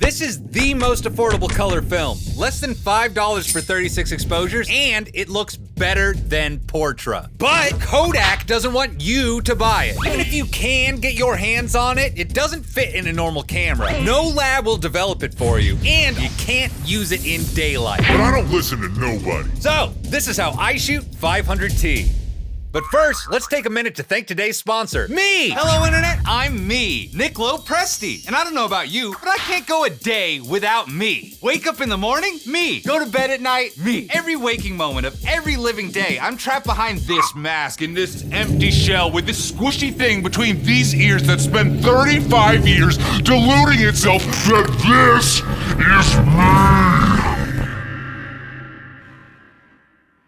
This is the most affordable color film. Less than $5 for 36 exposures, and it looks better than Portra. But Kodak doesn't want you to buy it. Even if you can get your hands on it, it doesn't fit in a normal camera. No lab will develop it for you, and you can't use it in daylight. But I don't listen to nobody. So, this is how I shoot 500T. But first, let's take a minute to thank today's sponsor, me! Hello, Internet, I'm me, Nick LoPresti. And I don't know about you, but I can't go a day without me. Wake up in the morning, me. Go to bed at night, me. Every waking moment of every living day, I'm trapped behind this mask in this empty shell with this squishy thing between these ears that spent 35 years deluding itself that this is me.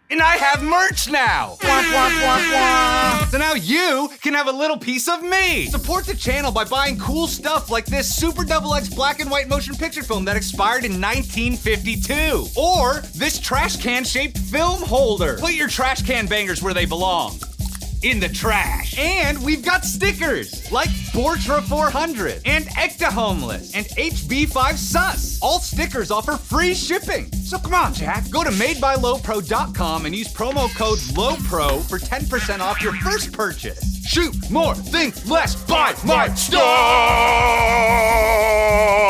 And I have merch now! Wah, wah, wah, wah. So now you can have a little piece of me! Support the channel by buying cool stuff like this Super XX black and white motion picture film that expired in 1952. Or this trash can shaped film holder. Put your trash can bangers where they belong. In the trash. And we've got stickers like Portra 400 and Ecta Homeless and HB5 Sus. All stickers offer free shipping. So come on, Jack. Go to madebylopro.com and use promo code LOPRO for 10% off your first purchase. Shoot more, think less, buy my stuff!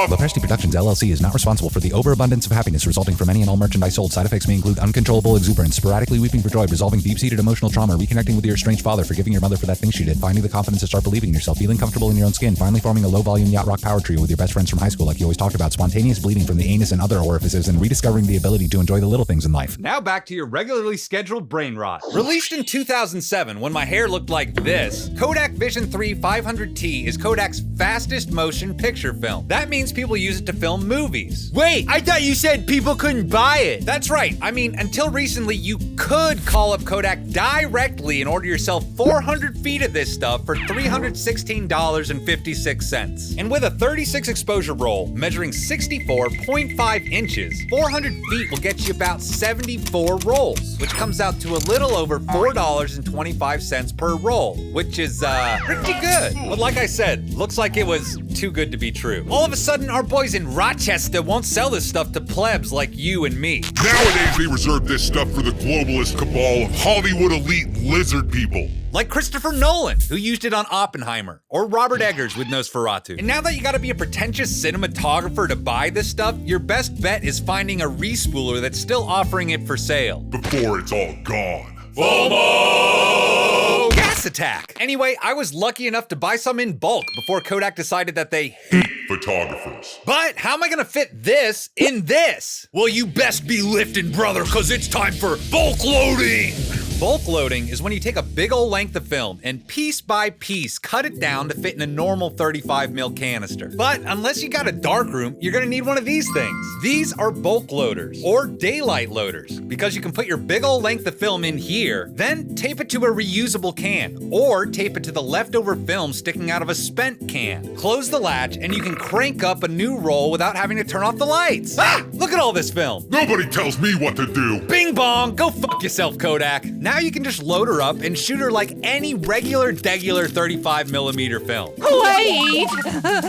LoPresti Productions LLC is not responsible for the overabundance of happiness resulting from any and all merchandise sold. Side effects may include uncontrollable exuberance, sporadically weeping for joy, resolving deep-seated emotional trauma, reconnecting with your estranged father, forgiving your mother for that thing she did, finding the confidence to start believing in yourself, feeling comfortable in your own skin, finally forming a low-volume yacht rock power trio with your best friends from high school like you always talked about, spontaneous bleeding from the anus and other orifices, and rediscovering the ability to enjoy the little things in life. Now back to your regularly scheduled brain rot. Released in 2007 when my hair looked like this, Kodak Vision 3 500T is Kodak's fastest motion picture film. That means people use it to film movies. Wait, I thought you said people couldn't buy it. That's right. I mean, until recently, you could call up Kodak directly and order yourself 400 feet of this stuff for $316.56. And with a 36 exposure roll measuring 64.5 inches, 400 feet will get you about 74 rolls, which comes out to a little over $4.25 per roll, which is, pretty good. But like I said, looks like it was too good to be true. All of a sudden, our boys in Rochester won't sell this stuff to plebs like you and me. Nowadays, they reserve this stuff for the globalist cabal of Hollywood elite lizard people. Like Christopher Nolan, who used it on Oppenheimer, or Robert Eggers with Nosferatu. And now that you gotta be a pretentious cinematographer to buy this stuff, your best bet is finding a respooler that's still offering it for sale. Before it's all gone. FOMO! Gas attack! Anyway, I was lucky enough to buy some in bulk before Kodak decided that they hate photographers. But how am I gonna fit this in this? Well, you best be lifting, brother, cause it's time for bulk loading! Bulk loading is when you take a big ol' length of film and piece by piece cut it down to fit in a normal 35mm canister. But unless you got a darkroom, you're gonna need one of these things. These are bulk loaders, or daylight loaders, because you can put your big ol' length of film in here, then tape it to a reusable can, or tape it to the leftover film sticking out of a spent can. Close the latch and you can crank up a new roll without having to turn off the lights. Ah! Look at all this film. Nobody tells me what to do. Bing bong, go fuck yourself, Kodak. Now you can just load her up and shoot her like any regular 35mm film. Wait!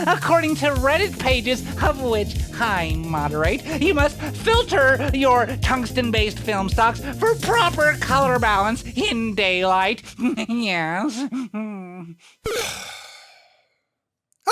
According to Reddit pages, of which I moderate, you must filter your tungsten-based film stocks for proper color balance in daylight. Yes.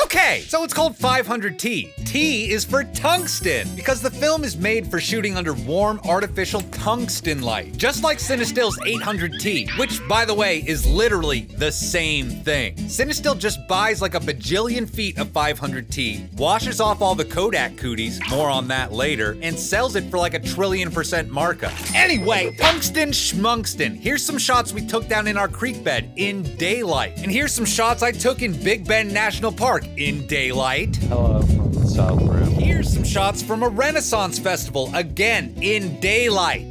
Okay, so it's called 500T. T is for tungsten, because the film is made for shooting under warm, artificial tungsten light, just like CineStill's 800T, which, by the way, is literally the same thing. CineStill just buys like a bajillion feet of 500T, washes off all the Kodak cooties, more on that later, and sells it for like a 1,000,000,000% markup. Anyway, tungsten schmungsten. Here's some shots we took down in our creek bed in daylight. And here's some shots I took in Big Bend National Park in daylight. Hello from the South Room. Here's some shots from a Renaissance festival, again in daylight.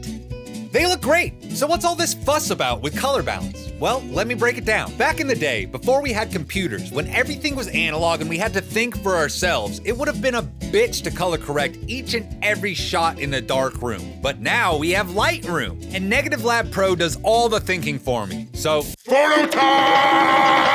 They look great. So what's all this fuss about with color balance? Well, let me break it down. Back in the day, before we had computers, when everything was analog and we had to think for ourselves, it would have been a bitch to color correct each and every shot in a dark room. But now we have Lightroom, and Negative Lab Pro does all the thinking for me. So, photo time!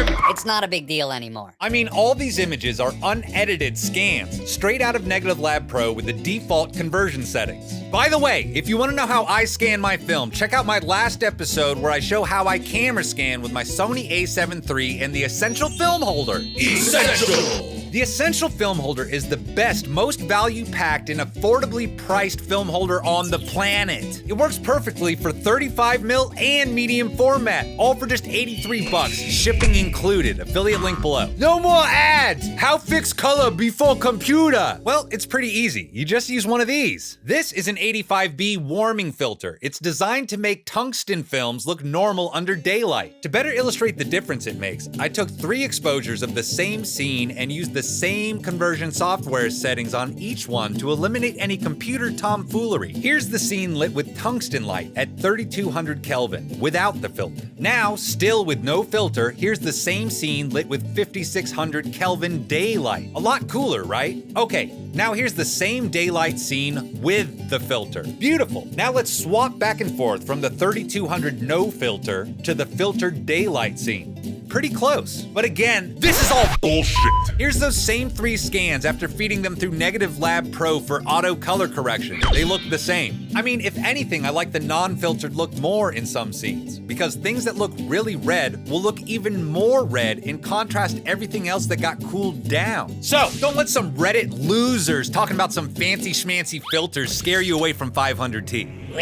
time! It's not a big deal anymore. I mean, all these images are unedited scans, straight out of Negative Lab Pro with the default conversion settings. By the way, if you want to know how I scan my film, check out my last episode where I show how I camera scan with my Sony a7 III and the Essential Film Holder. Essential! The Essential Film Holder is the best, most value-packed, and affordably priced film holder on the planet. It works perfectly for 35mm and medium format, all for just $83, shipping included. Affiliate link below. No more ads! How fix color before computer? Well, it's pretty easy. You just use one of these. This is an 85B warming filter. It's designed to make tungsten films look normal under daylight. To better illustrate the difference it makes, I took 3 exposures of the same scene and used the same conversion software settings on each one to eliminate any computer tomfoolery. Here's the scene lit with tungsten light at 3200 Kelvin without the filter. Now, still with no filter, here's the same scene lit with 5600 Kelvin daylight. A lot cooler, right? Okay, now here's the same daylight scene with the filter. Beautiful. Now let's swap back and forth from the 3200 no filter to the filtered daylight scene. Pretty close. But again, this is all Bullshit! Here's those same 3 scans after feeding them through Negative Lab Pro for auto color correction. They look the same. I mean, if anything, I like the non-filtered look more in some scenes, because things that look really red will look even more red in contrast to everything else that got cooled down. So, don't let some Reddit losers talking about some fancy schmancy filters scare you away from 500T.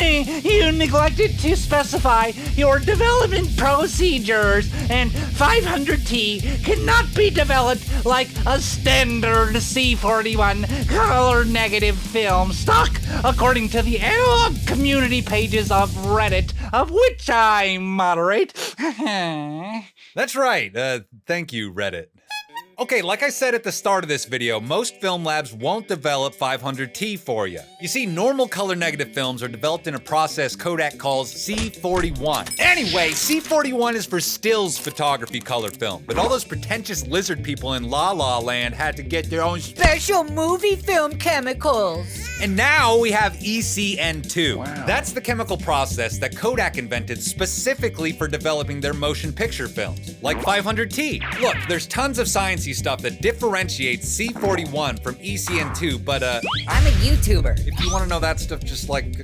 Hey, you neglected to specify your development procedures, and 500T cannot be developed like a standard C41 color negative film stock, according to the analog community pages of Reddit, of which I moderate. That's right. Thank you, Reddit. Okay, like I said at the start of this video, most film labs won't develop 500T for you. You see, normal color negative films are developed in a process Kodak calls C41. Anyway, C41 is for stills photography color film, but all those pretentious lizard people in La La Land had to get their own Special movie film chemicals. And now we have ECN-2. Wow. That's the chemical process that Kodak invented specifically for developing their motion picture films, like 500T. Look, there's tons of sciencey stuff that differentiates C41 from ECN-2, but I'm a YouTuber. if you want to know that stuff, just like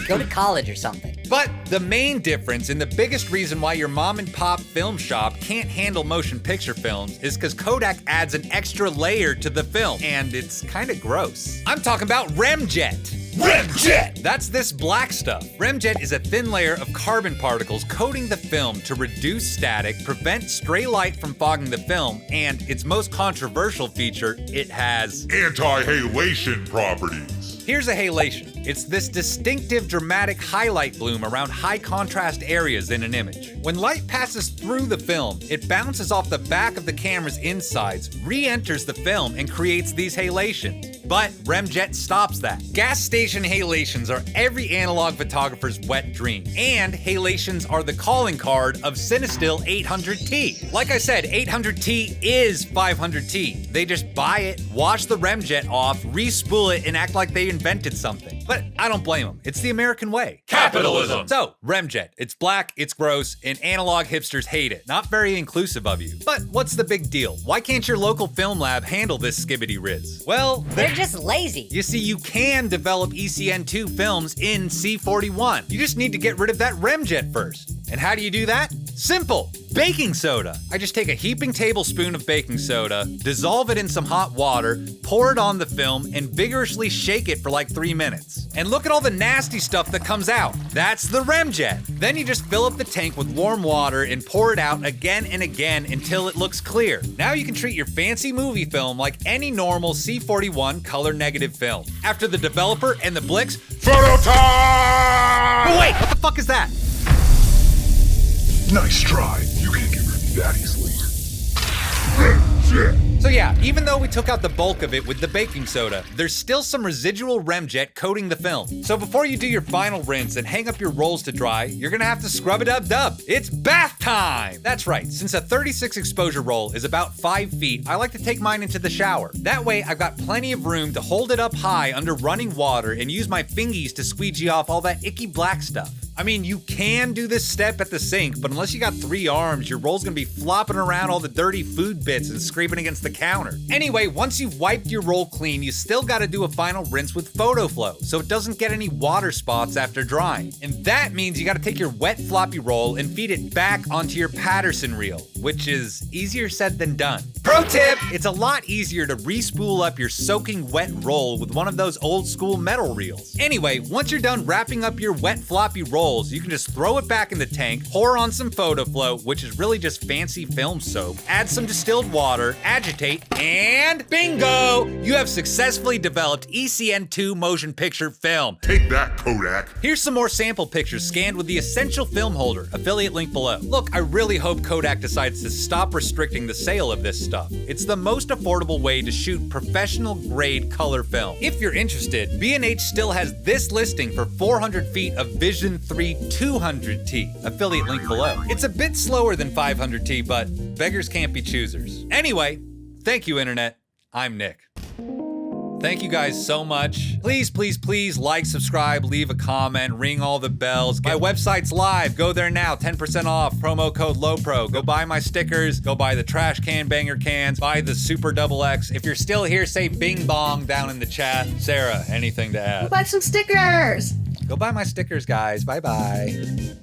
Go to college or something. But the main difference and the biggest reason why your mom and pop film shop can't handle motion picture films is because Kodak adds an extra layer to the film, and it's kind of gross. I'm talking about Remjet. Remjet! That's this black stuff. Remjet is a thin layer of carbon particles coating the film to reduce static, prevent stray light from fogging the film, and its most controversial feature, it has Anti-halation properties. Here's a halation. It's this distinctive dramatic highlight bloom around high contrast areas in an image. When light passes through the film, it bounces off the back of the camera's insides, re-enters the film, and creates these halations. But Remjet stops that. Gas station halations are every analog photographer's wet dream, and halations are the calling card of CineStill 800T. Like I said, 800T is 500T. They just buy it, wash the Remjet off, re-spool it, and act like they invented something. But I don't blame them. It's the American way. Capitalism! So, Remjet. It's black, it's gross, and analog hipsters hate it. Not very inclusive of you. But what's the big deal? Why can't your local film lab handle this skibbity riz? Well, They're just lazy. you see, you can develop ECN-2 films in C41. You just need to get rid of that Remjet first. And how do you do that? Simple. Baking soda. I just take a heaping tablespoon of baking soda, dissolve it in some hot water, pour it on the film, and vigorously shake it for like 3 minutes. And look at all the nasty stuff that comes out. That's the Remjet. Then you just fill up the tank with warm water and pour it out again and again until it looks clear. Now you can treat your fancy movie film like any normal C41 color negative film. After the developer and the Blix, Photo time! oh wait, what the fuck is that? Nice try. You can't get rid of me that easily. Remjet! So yeah, even though we took out the bulk of it with the baking soda, there's still some residual Remjet coating the film. So before you do your final rinse and hang up your rolls to dry, you're gonna have to scrub it up dub. It's bath time! That's right, since a 36 exposure roll is about 5 feet, I like to take mine into the shower. That way, I've got plenty of room to hold it up high under running water and use my fingies to squeegee off all that icky black stuff. I mean, you can do this step at the sink, but unless you got 3 arms, your roll's gonna be flopping around all the dirty food bits and scraping against the counter. Anyway, once you've wiped your roll clean, you still gotta do a final rinse with Photo Flo, so it doesn't get any water spots after drying. And that means you gotta take your wet floppy roll and feed it back onto your Patterson reel, which is easier said than done. Pro tip! It's a lot easier to re-spool up your soaking wet roll with one of those old school metal reels. Anyway, once you're done wrapping up your wet floppy rolls, you can just throw it back in the tank, pour on some Photo Flo, which is really just fancy film soap, add some distilled water, agitate, and bingo! You have successfully developed ECN-2 motion picture film. Take that, Kodak. Here's some more sample pictures scanned with the Essential Film Holder, affiliate link below. Look, I really hope Kodak decides to stop restricting the sale of this stuff. It's the most affordable way to shoot professional grade color film. If you're interested, B&H still has this listing for 400 feet of Vision 3 200T, affiliate link below. It's a bit slower than 500T, but beggars can't be choosers. Anyway, thank you, Internet. I'm Nick. Thank you guys so much. Please, please, please like, subscribe, leave a comment, ring all the bells. My website's live. Go there now. 10% off. Promo code LoPro. Go buy my stickers. Go buy the trash can banger cans. Buy the Super XX. If you're still here, say bing bong down in the chat. Sarah, anything to add? Buy some stickers. Go buy my stickers, guys. Bye-bye.